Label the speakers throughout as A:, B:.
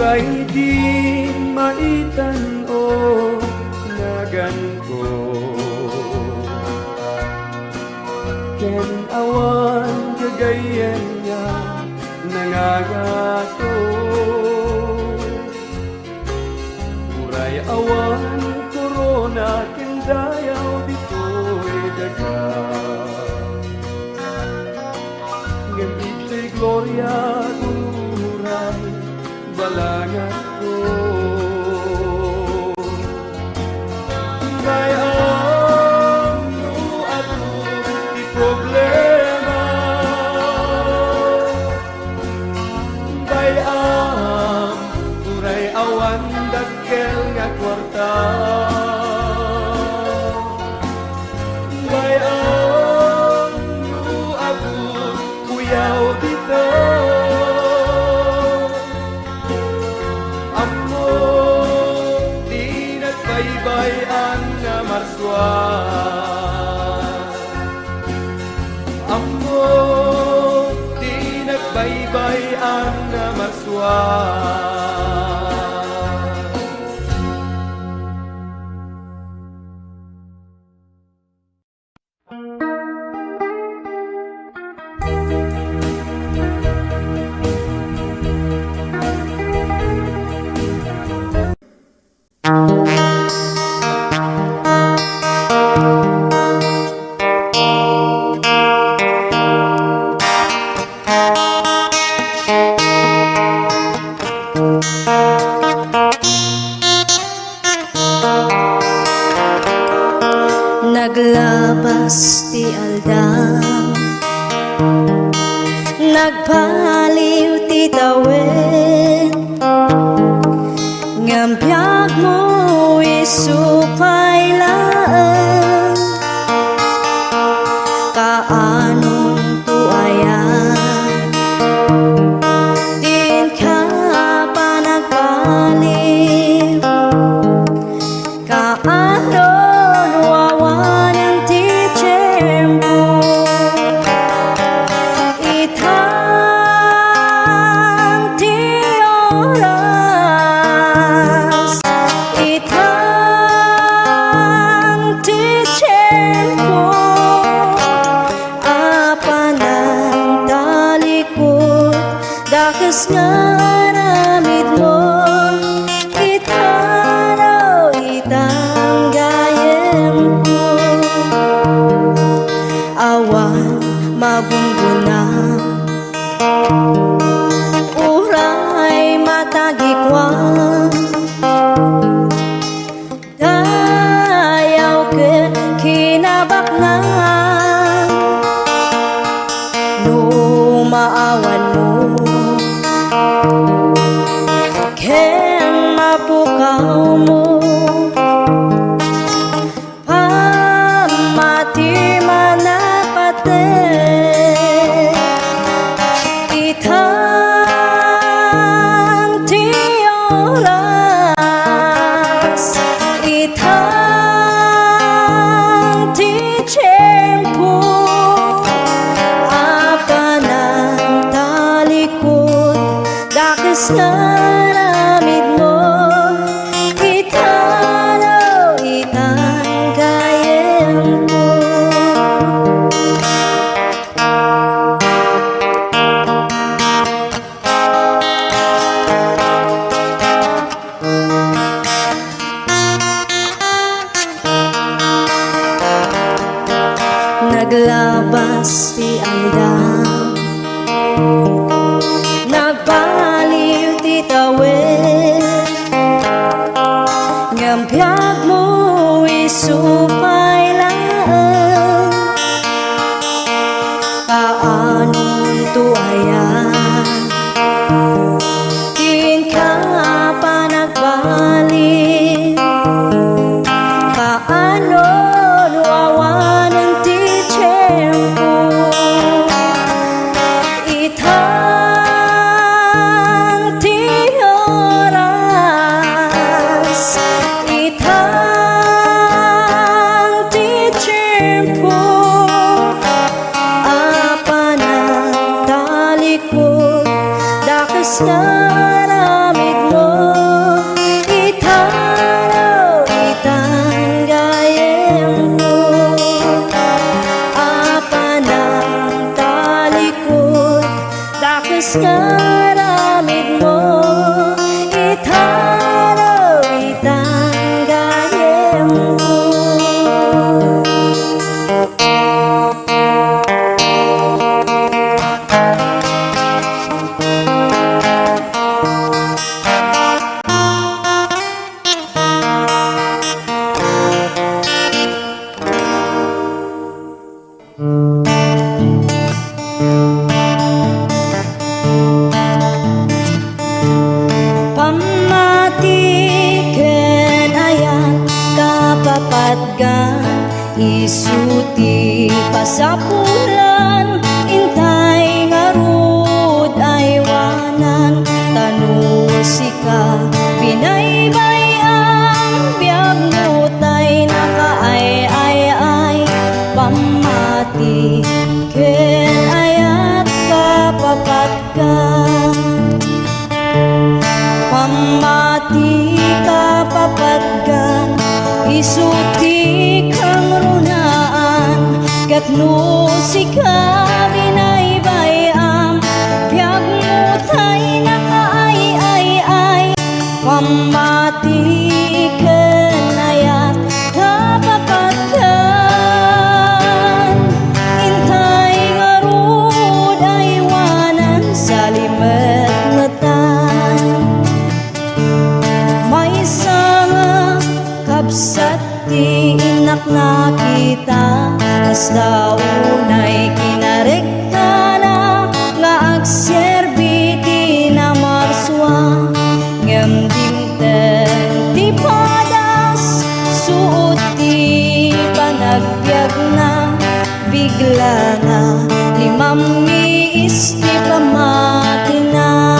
A: Uray di maitan-o nagan ko, ken awan kagayan niya nangagato. Uray awan korona ken dayaw dito'y daga, ngem ito'y gloria uray balangan ko. Bayang no ako di problema, bayang uray awan dakkel nga kwarta, bayang no ako kuyaw dito. Baybayan na marswan, ammo di nagbaybayan na marswan.
B: Naglabas ti aldaw, nagpaliw ti tawen, ngam biag mo isupay laan, kaanong tuayan, din ka pa nagpaliw, kaano dakas nga ramid mo, itaraw itang gayem ko. Awan mabunggunang, uray matagikwan, dayaw ke kinabaknan, no maawan mo naglabas ti andam, nagpaliw ti tawid, ngam biyag mo isupay laan, kaanon tuayan, din ka pa nagbalik, kaanon wawanan ti tiyempo, itang ti oras, itang ti tiyempo, apanan talikod, dakas naramid mo, itanaw itang gayem mo, apanan talikod, dakas naramid mo, itanaw itang gayem mo. Pamatiken ayat kapapatgan, isuti pasapulan, intay ngarud aywanan, tanusika binaybay ang biyag mo tay nakaay-ay-ay. Pamatiken ayat kapapatgan, pamati kapapatgan, isuti kang runaan, katno sika binaybayam, biyag mo tay nakaay-ay-ay. Pamatiken ayat kapapatgan, intay ngarud aywanan sa limet metan, may sanga kapsat ti inak na kita, as daunay kinarekta na nga agserbi ti na marswa, ngem dimten ti padas, suot ti panagbiag na, bigla nga limam miis ti pamati na.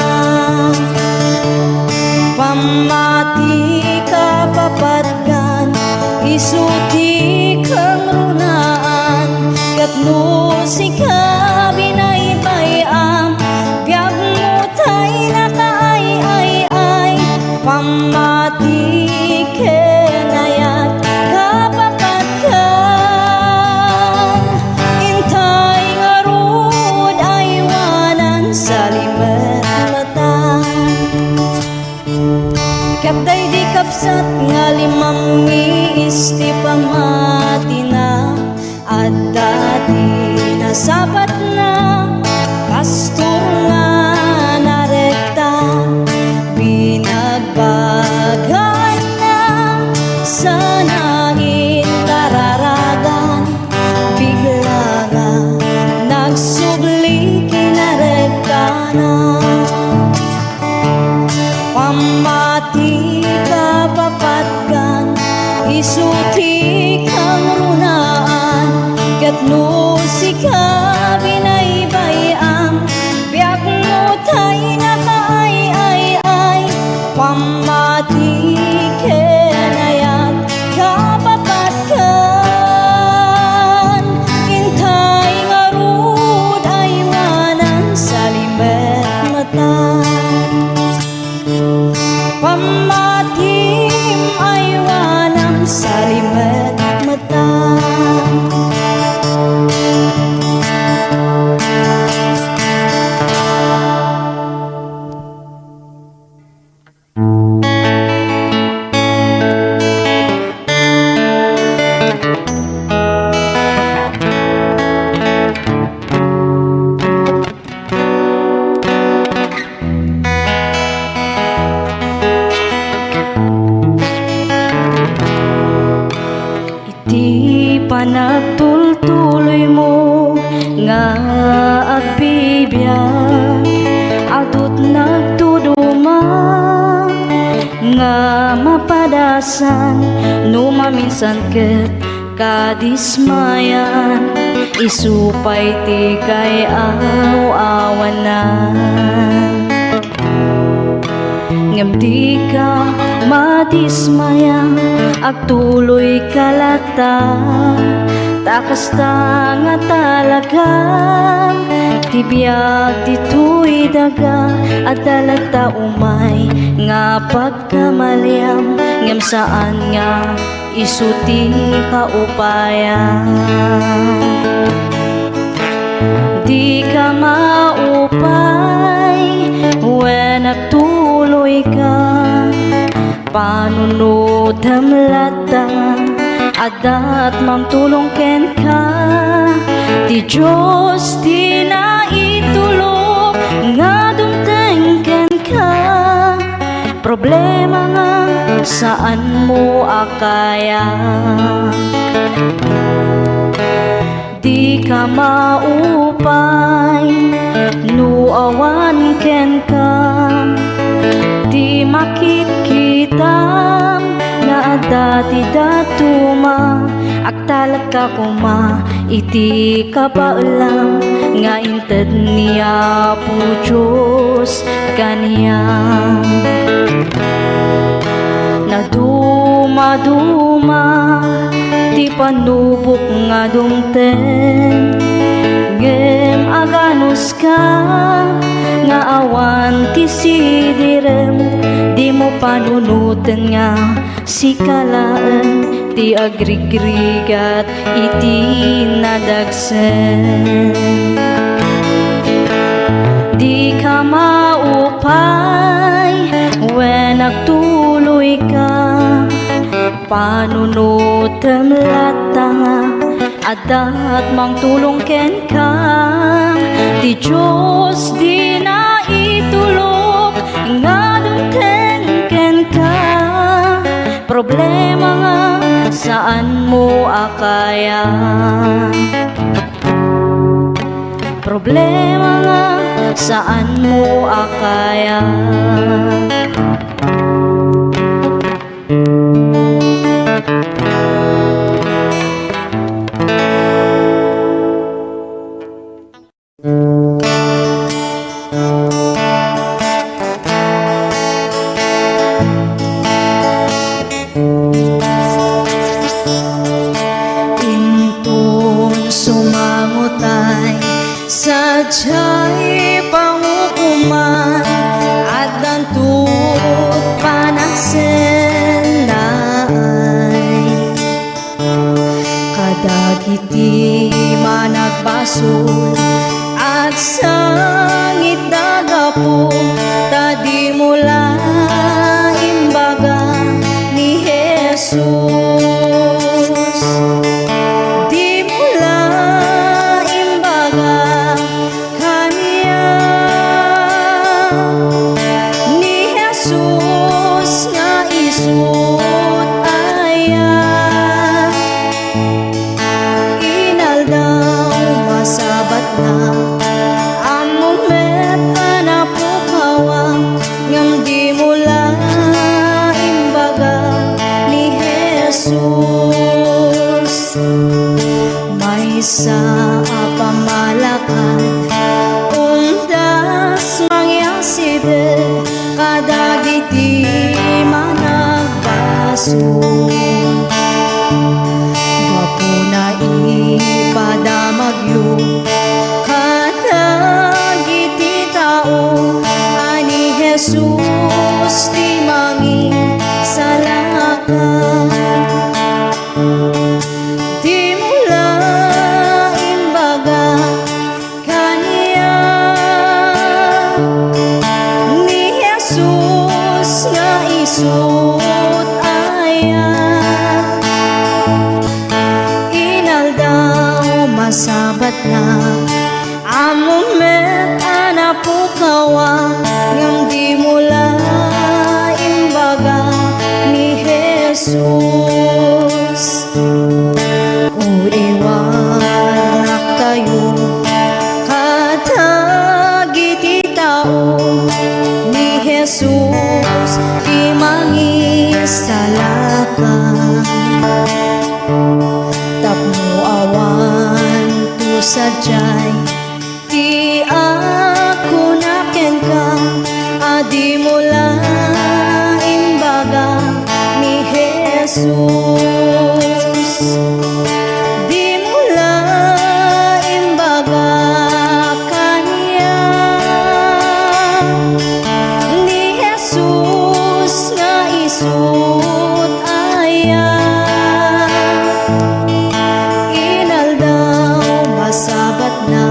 B: Pamati kapapatgan, isuti kang runaan, katno sika binaybayam, biyag mo tay nakaay-ay-ay. Pamatiken ayat kapapatgan, intay ngarud aywanan sa limet metan, katay di kapsat nga limang miis ti pamati na, at dati nasabat na pastor nga narekta, binagbagan na sa nangin kararagan, bigla nga nagsubli kinarekta na. Pamati kapapatgan, isuti kang runaan, katno sika binaybayam, biyag mo tay nakaay-ay-ay. Pamatiken ayat kapapatgan, intay ngarud aywanan sa limet metan, pamatim aywanam sa limet metan. Di pa nagtultuloy mo nga agbibiyak, adut nagtuduma nga mapadasan, numaminsan ket kadismayan, isupay ti kay awanan. Ngem di ka madismaya, agtuloy kalata, takas ta nga talaga, tibiyag dito'y daga, at dalagta umay nga pagkamaliam, ngem saan nga isuti kaupayan. Di ka maupay when nagtuloy ka, panunod hamlata, adat mamtulong ken ka, di Diyos di na itulog nga dumteng ken ka. Problema nga saan mo akaya, di ka maupay nuawan ken ka, di makikita nga dati datuma, agtalag ka kuma, iti kapaalam nga inted niya po Diyos kaniyang. Naduma-duma ti panubok nga dumten, ngem aganus ka nga awan ti sidirem, di mo panunuten nga si kalaan, ti agrigrigat iti nadagsen. Di ka maupay when nagtuloy ka, panunod temlata, adat mang tulong ken ka, di Diyos di na itulog nga dumten ken ka. Problema nga saan mo akaya, problema nga saan mo akaya. Sadya'y pangukuman at dantut panagsenay, kadagiti managbasol at sangit dagapo, tadi mula imbaga ni Jesus. Sa pamalakan undas mangyasibet, kadagiti managbaso, wapo na ipadamagyo, kadagiti tao, ani Jesus ti mangin salakan. Isut ayat inaldaw masabat na amumet anapukawa, ngam di mula imbaga ni Jesus. sadyay ti ako naken ka, adi mula imbaga ni Jesus. Di mula imbaga kanya ni Jesus nga isut aya. Inaldaw masabat na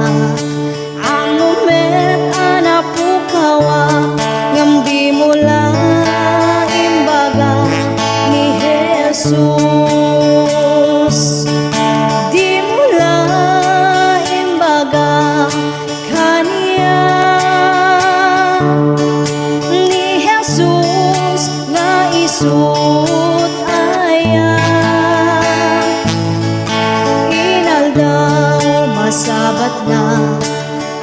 B: ang moment anak pukawa, ngam di mula imbaga ni Jesus. Di mula imbaga kanya ni Jesus nga isut aya. Inaldaw masabat na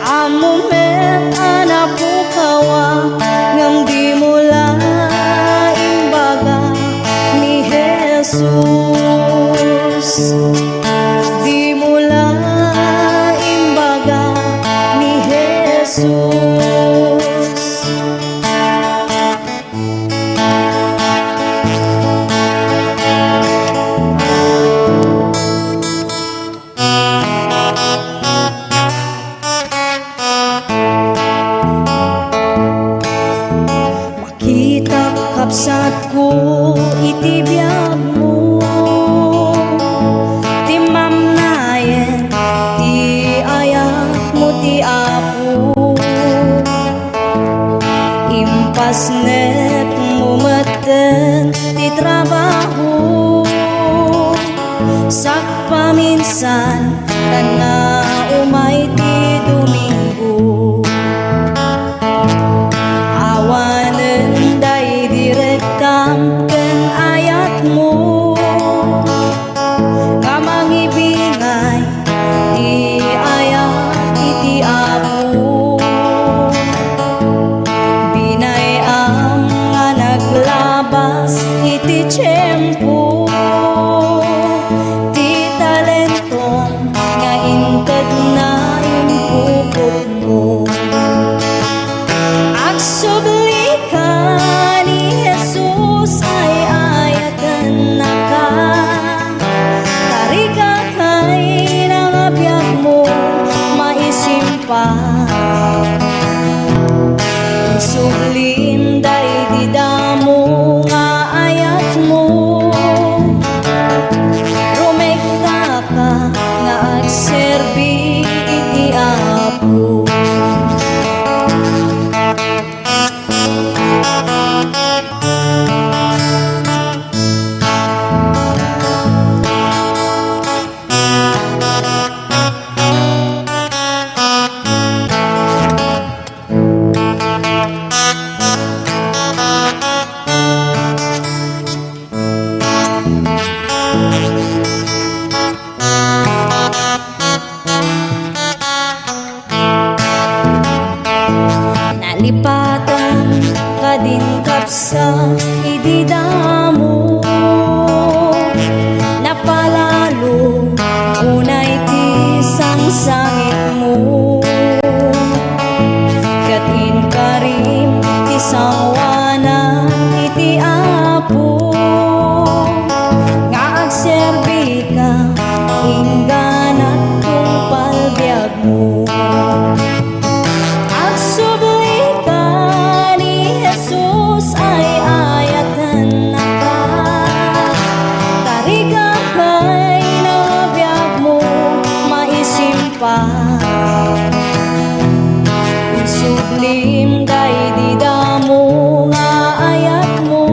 B: ang moment anak pukawa, ngam di mula imbaga ni Jesus. Di mula imbaga ni Jesus. Makita kapsat ko iti biyag mo, ti mamnayen ti ayat mo ti apo. Impasnet mo maten ti trabaho, sak paminsan na umay ti Domingo. Awanen day direktam ken ayat mo, nga mangibingay ti ayat iti apo. Binayam nga naglabas iti tiyempo, ti talentong nga inted na impukot mo. Agsubli ka ni Jesus ay ayatan na ka, tarika kay nangabiyag mo maisimpa. Sublim day didamo nga ayat mo, rumekta ka nga agserbi iti apo. Nalipatan ka din kapsa ididamo, napalalo unay ti sangsangit mo. Katin ka rin ti sawana iti apo, nga agserbi ka ingganat kung palbiag mo. Agsubli ka ni Jesus ay ayatan na ka, tarika kay nabiyag mo maisimpa. Isublim day didamo nga ayat mo,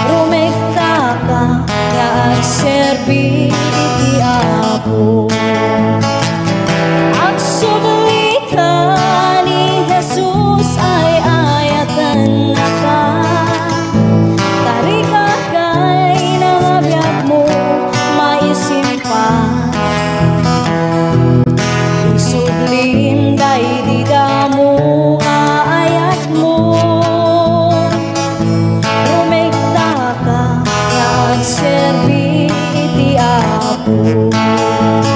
B: rumekta ka nga agserbi iti apo. Agsubli ka ni Jesus ay ayatan na ka, tarika kay nabiyag mo maisimpa. Isublim day didamo nga ayat mo, rumekta ka nga agserbi iti apo. Agsubli ka ni Jesus ay ayatan na ka, tarika kay nabiyag mo maisimpa. Isublim day didamo nga ayat mo, rumekta ka nga agserbi iti apo. serbi iti Apo.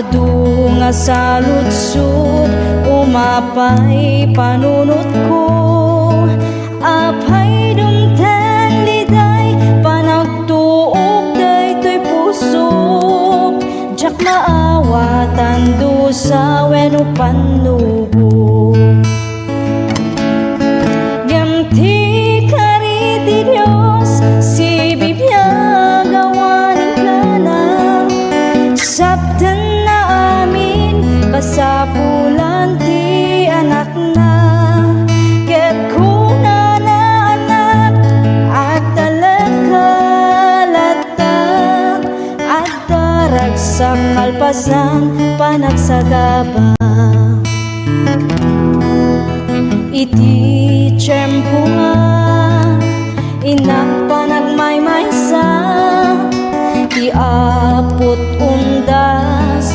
B: adu nga sa lutsod, umapay panunot ko. Apay dumten liday, panagtuog daytoy puso. Jak maawatan dusa wenno panlubog. Gamti kari ti Dios, si bibiyag awanin ka na. Sabten na amin, kasapulan ti anak na. Ket kuna na anak, at talagkalata, at darag sa kalpasan panagsagaba. Iti tiyempo nga, inak pa nagmaymaysa, iapot undas,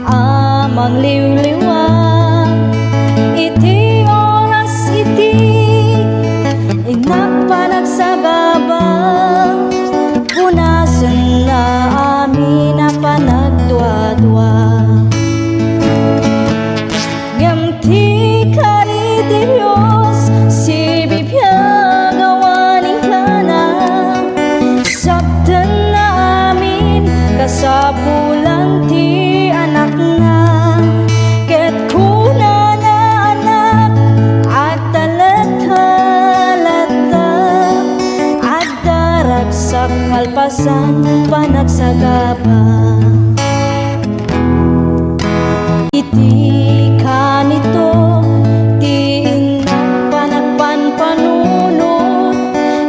B: amang liwliwa. Iti oras iti, inak pa nagsagaba, punasan na amin na panagdwa-dwa. Gamti kari ti Dios, si bibiyag awanin ka na. Sabten na amin, kasapulan ti anak na. Ket kuna na anak, at talagkalata, at darag sa kalpasan panagsagaba. Iti kanito, ti inak panagpanpanunot,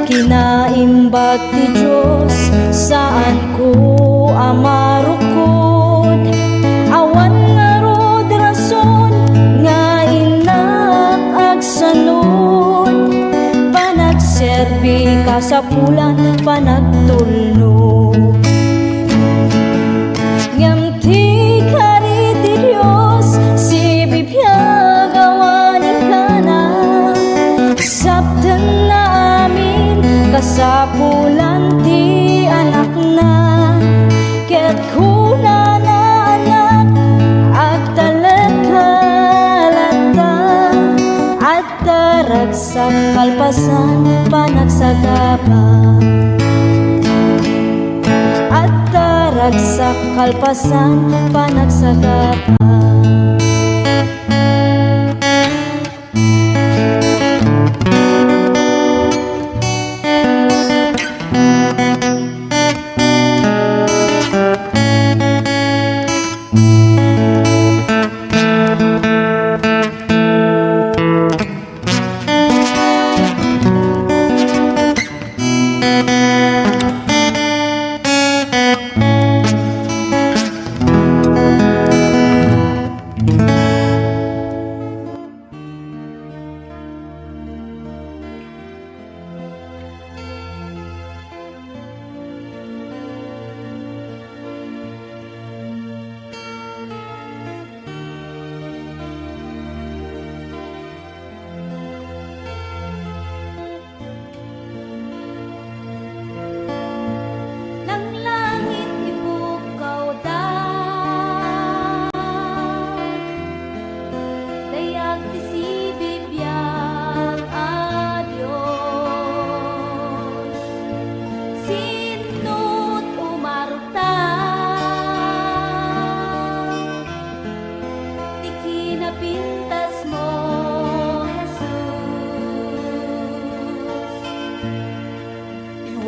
B: kinaimbag ti Diyos, saan ko amarukod. Awan nga rod rason, nga inak agsanod, panagserbi kasapulan panagtulnog. Ngamti kari ti Dios, si bibiyag awanin ka na. Sabten na amin, kasapulan ti anak na. Ket kuna na anak, at talagkalata, at darag sa kalpasan panagsagaba. At darag sa kalpasan panagsagaba.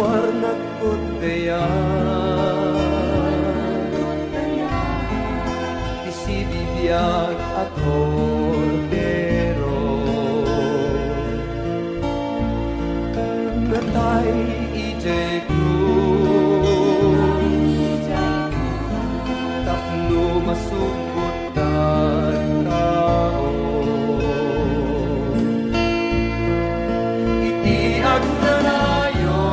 A: warna putya Isibibiyag at kordero Natay ijay krus Tapno masugot at tao Itiag na nayo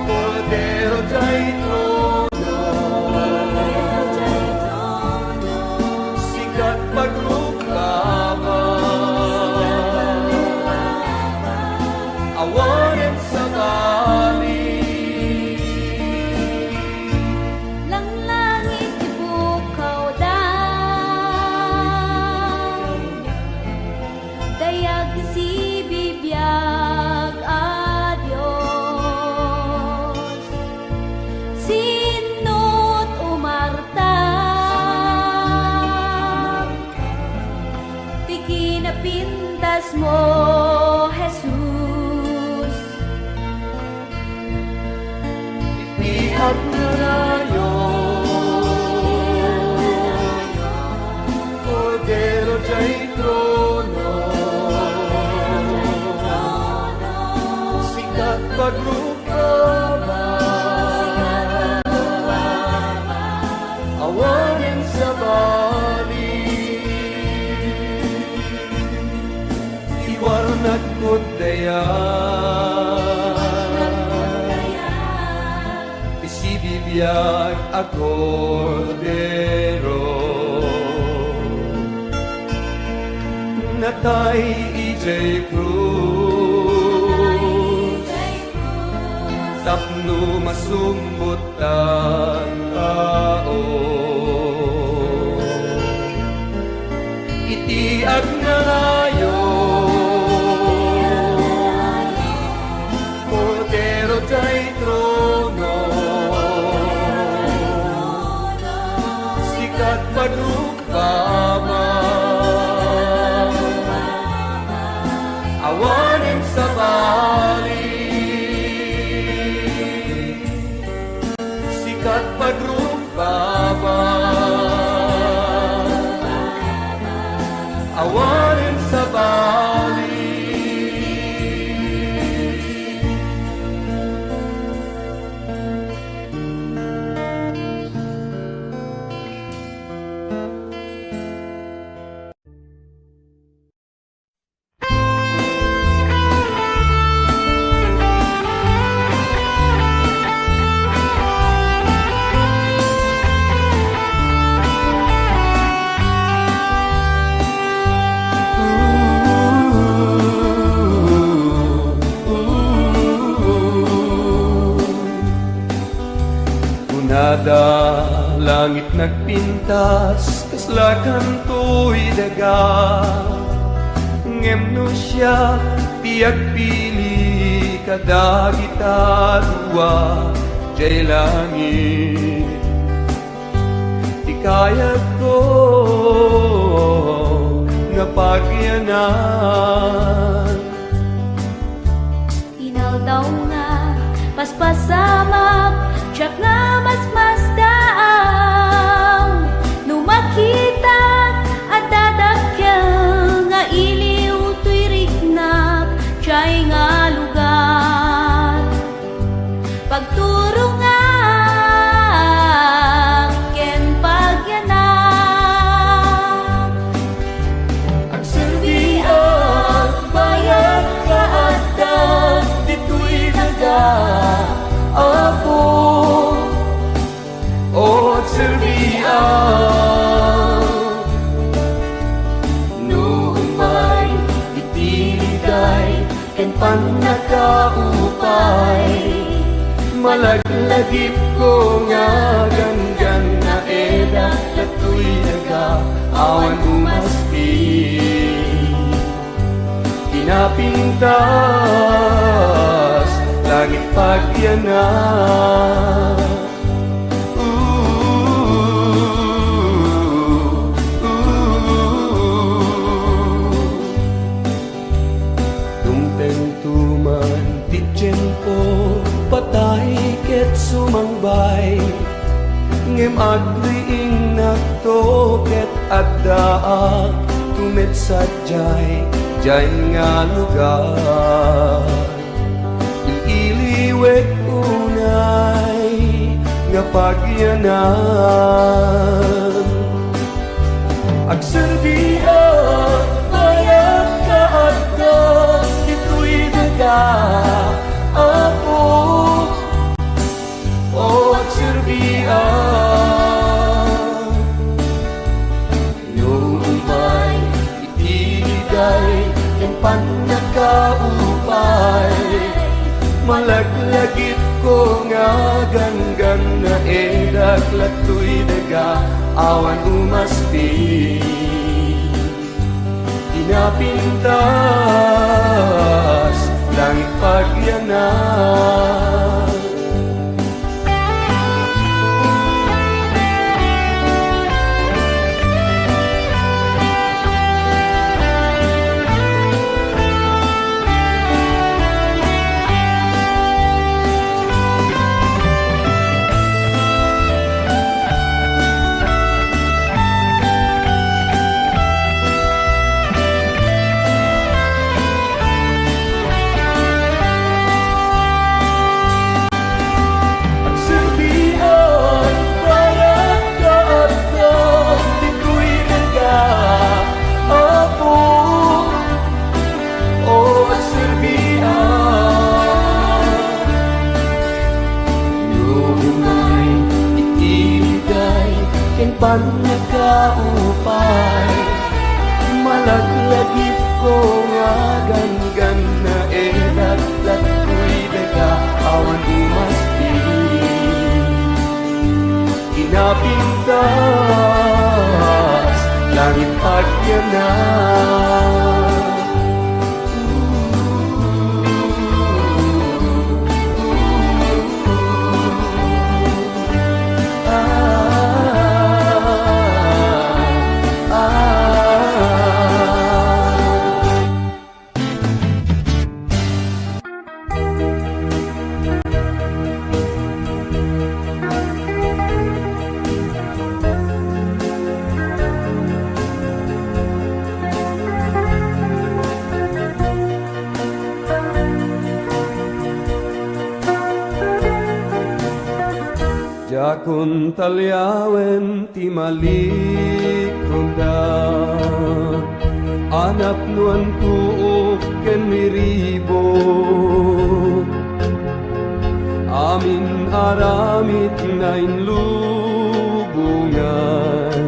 A: Kordero jay trono Sikat pagluklaban Awanan sa bali Cordero jay trono, sikat pagrupama, awanin sa bali, iwarnat kudaya, isibibiyag a cordero. Natay ijay cruz, tapno masumbot ang tao. Itiag na layo, Cordero jay trono, sikat pagrupama, awanin sa bali, sikat pagrupama, awanin sa bali. Nada langit nagpintas, kaslakan to'y daga. Ngemno siya, piyagpili, kadagita duwa, jay langit. Di kaya ko nga pagyanan.
B: Inaw daw nga, paspasamak, siyak nga mas daang. Nung makita at dadakyan nga iliw to'y riknak, siya'y nga lugar. Pagturo nga, ken pagyanak.
A: Ang silbihan, bayad ka at dito'y naga. Apo, o silbihan, numay itiligay, ken panakaupay, malaglagip ko nga ganggan na eda, lato'y naga, awan umasti, pinapintas, langit pagyanan. Tumpentuman ti tiyempo, patay ket sumangbay, ngem agriing nakto ket addaak, tumet sadyay, jay nga lugar. Iliwek unay nga pagyanan. Agserbihan, bayad ka at dito'y daga. Apo, o agserbihan, numay itiligay, ken panakaupay, malaglagip ko nga ganggan na edak, lato'y daga, awan umasti, inapintas, langit pagyanan. panagkaupay malaglagip ko nga ganggan na edat latoy daga awan umasti kinapintas langit agyanan. Jakun talyawen ti malikoda anap nuan tuok ken miribo amin aramit na inlubungan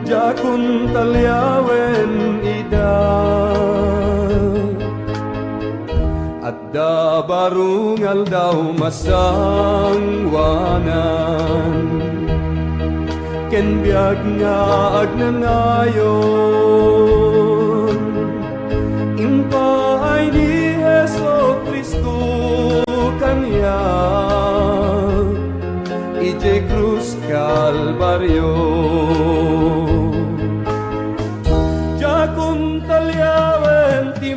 A: jakun talyawen ida at da barungal daw masangwanan ken biag nga agnanayon impaay ni Heso Kristo kanya ije krus Kalbaryo jakun talyawen ti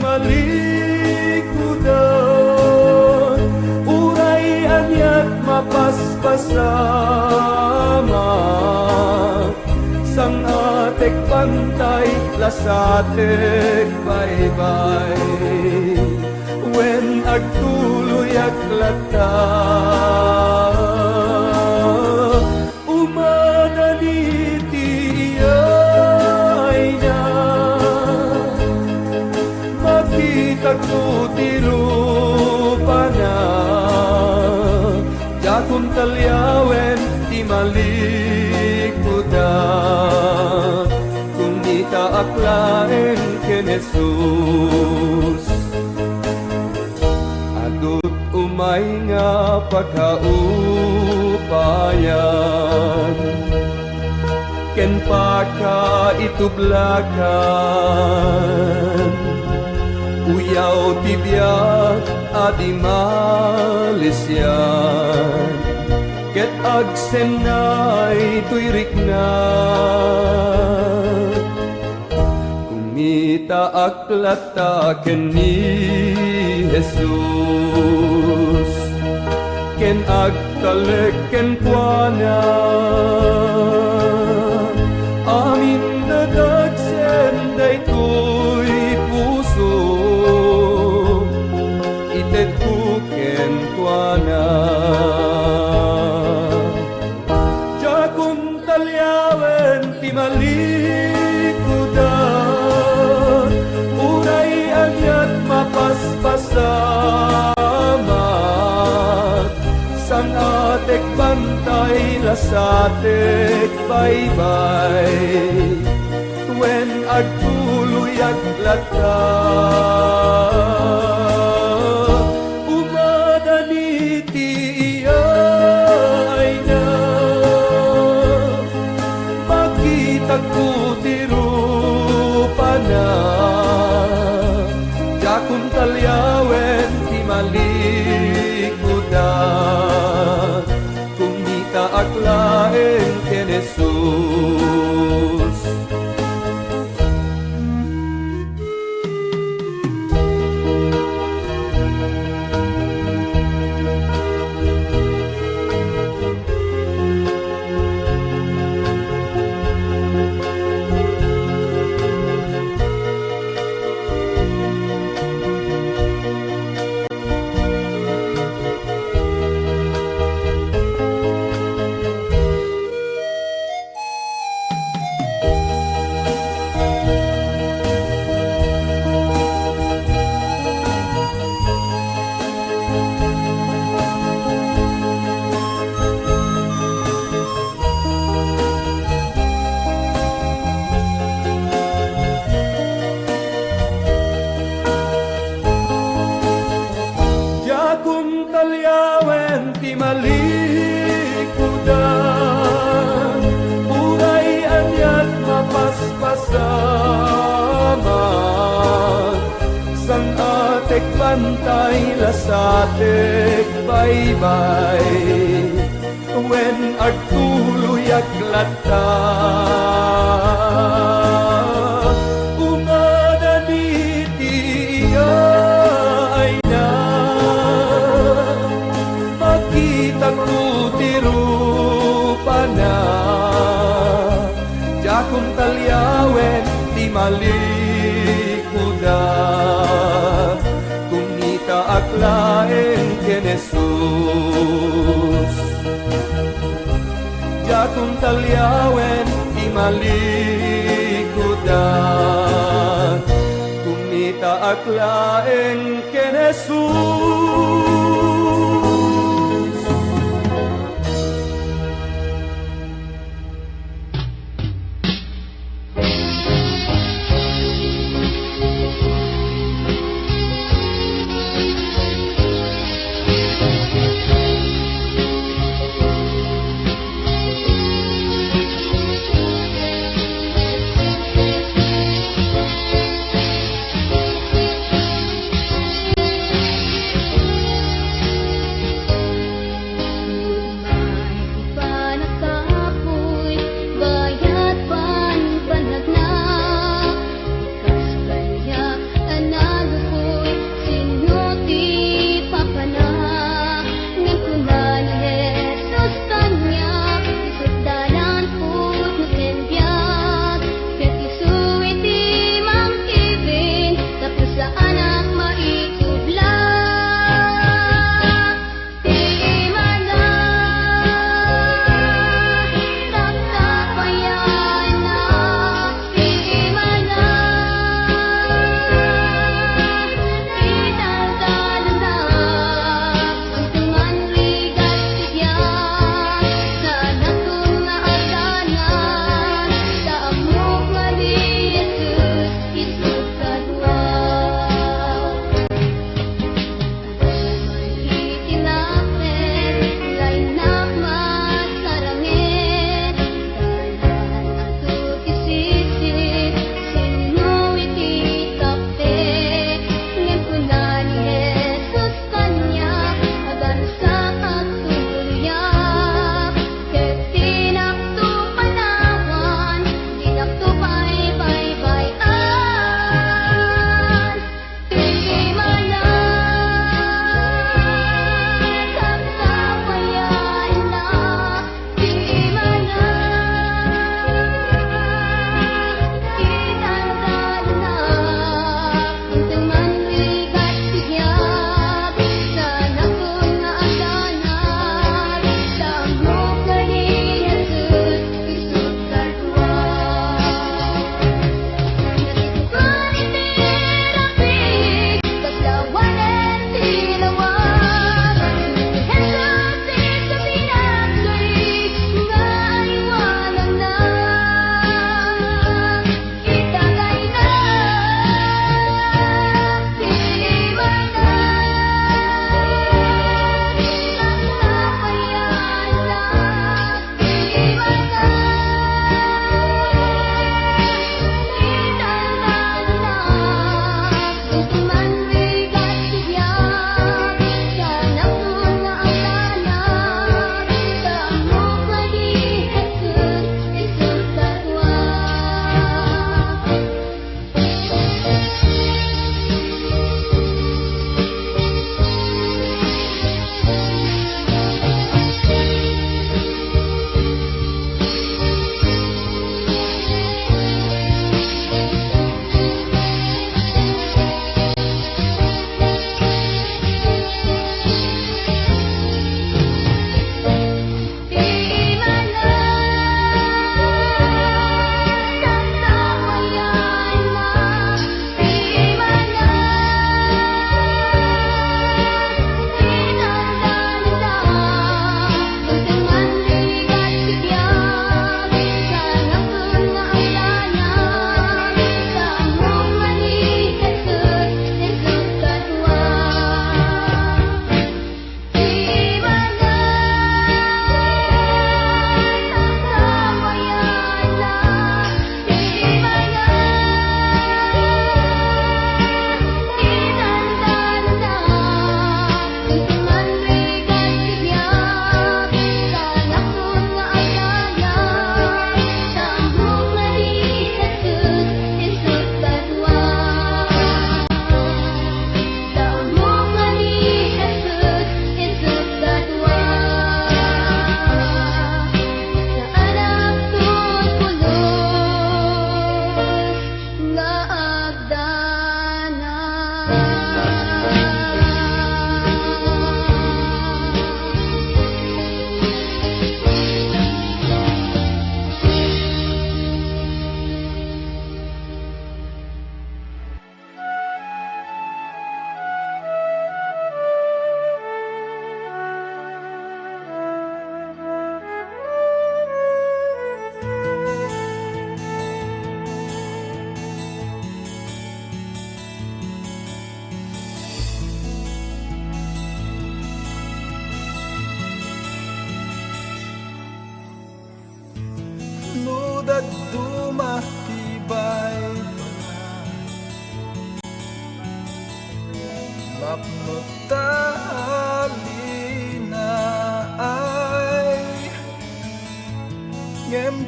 A: uray anyat mapaspasama sang atek pantay lasatek baybay wen agtuloy aglata umadaniti iyay na makitagtutiro jakun talyawen ti malikuda kung itaklaen ken Jesus adut umay nga pagkaupayan ken pagkaitublakan uyaw tibiyat adi malisyan ket agsenay tuyrik na kumita aklata ken ni Jesus ken agtalek ken kuana amin nadagsen daytoy puso ken kuana jakun talyawen ti malikuda uray anyat mapaspasama sang atek bantay lasatek baybay wen agtuloy aglata jakun talyawen ti malikuda kung itaklaen ken Jesus talyawen ti malikudan, buhay anyat mapaspasaman, sang atek bantay lasatek baybay, wen agtuloy aglata. Kung talyawen di malikuda, kung nita aklaen ken Jesus. Kung talyawen di malikuda, kung nita aklaen ken Jesus.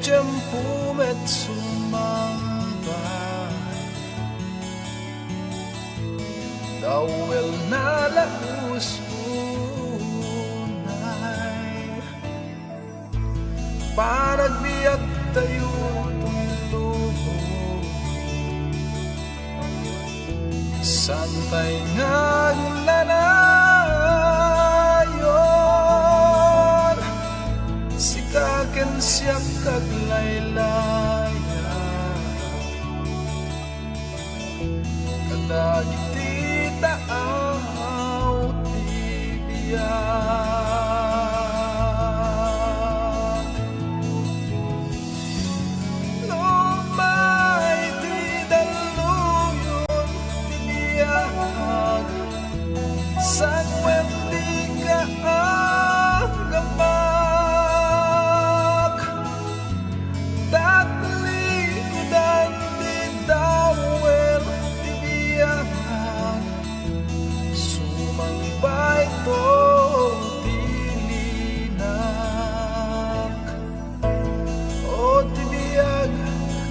A: tiempo met sumambay dawel na laus unay panagbiyak tayo tuntubo santay nga nanayon sikaken siya kaglaylaya kadagiti taaw tibiyak lumay di daluyon tibiyak sangwem di ka agamak datli kudan di dawel tibiyak sumangbay to tilinak o tibiyag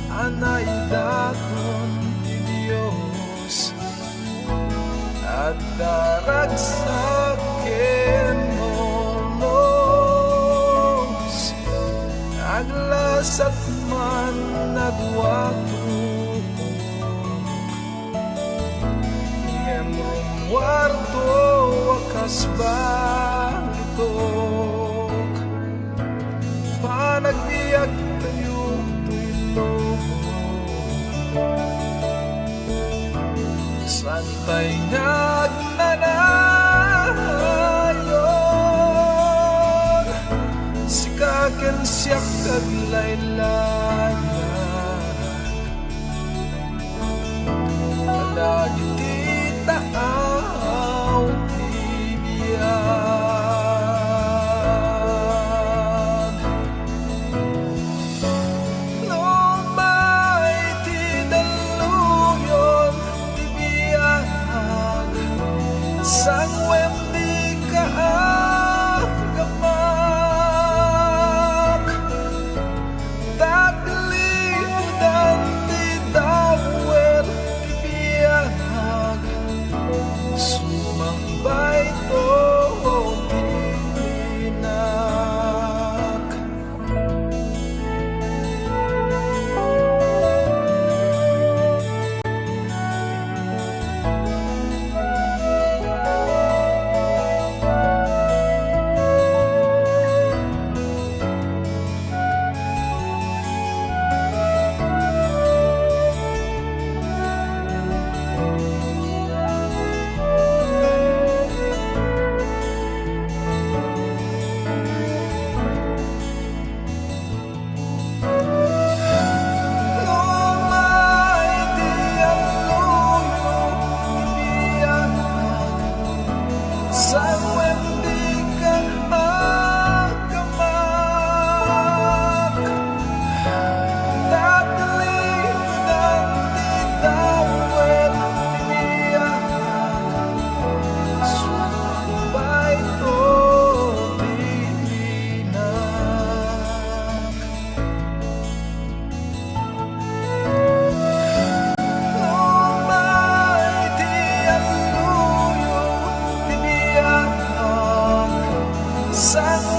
A: anay daton ti Diyos at daragsak kenos aglasat man nagwatuk ngemrong warto wakas balitok panagbiyak tayo tulog santay nagnanayon sikaken siya kaglaylayan kadagiti taaw tibiyak lumay ti daluyon tibiyak sangwem di ka agamak dagli udan ti dawel tibiyak sumangbay to tilinak lumay di aluyo tibiyak sangwem di ka agamak dagli udan ti dawel tibiyak sumangbay to tilinak lumay di aluyo tibiyak sangwem